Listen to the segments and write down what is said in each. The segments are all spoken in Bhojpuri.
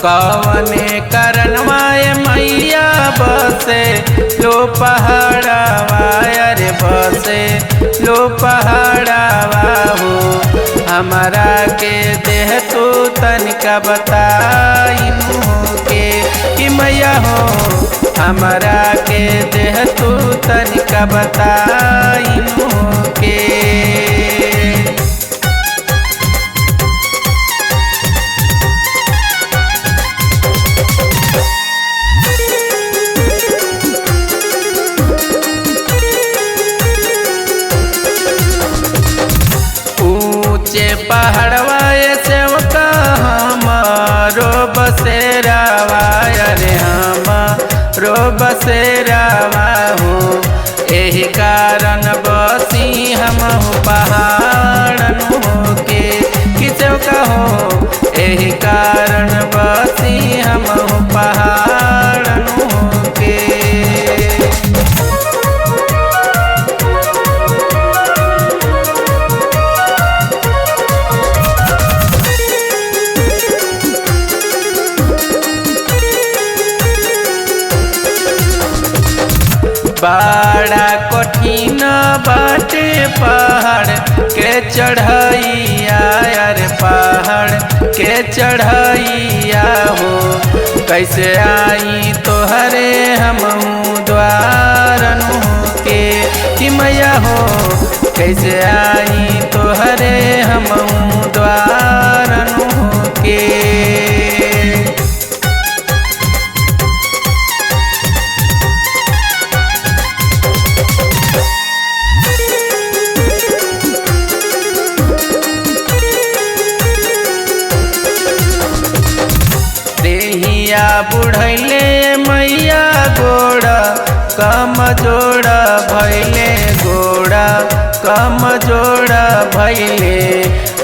कवने करनवाए मैया बसे लो पहाड़ावा, अरे बसे लो पहाड़ावा हो। हमारा के देह तो तनिका बताइनु के कि मैया हो, हमारा के देह तो तनिका बताइनु के। ऊंचे पहाड़वा सेवका हमारो बसेरावा, अरे हमारो बसेरावा हो। यही कारण बसी हम पहाड़न हो के कि सेवका हो, यही कारण बसी हम पहाड़न हो के। बड़ा कठिन बाटे पहाड़ के चढ़ैया, अरे पहाड़ के चढ़ैया हो। कैसे आई तोहरे हम द्वारन के कि मैया हो, कैसे आई तोहरे हम द्वारन के। देहिया बुढ़ैले मैया गोड़ा कम जोड़ा भैले, गोड़ा कम जोड़ा भैले।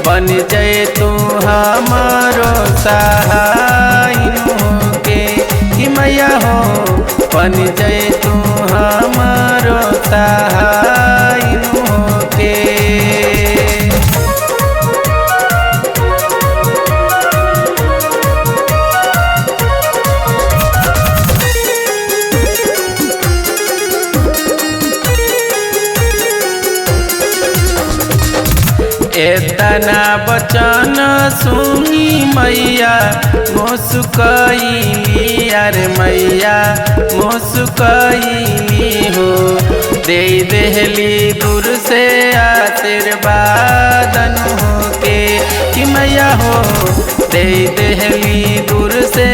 बन जाए तू हमारो सहाय के कि मैया हो, बन जाए तू हमारो सहाय के। एतना बचन सुनी मैया मुस्कैली, अरे मैया मुस्कैली हो। दे देहली दूर से आशीर्वादन हो के कि मैया हो, दे देहली दूर से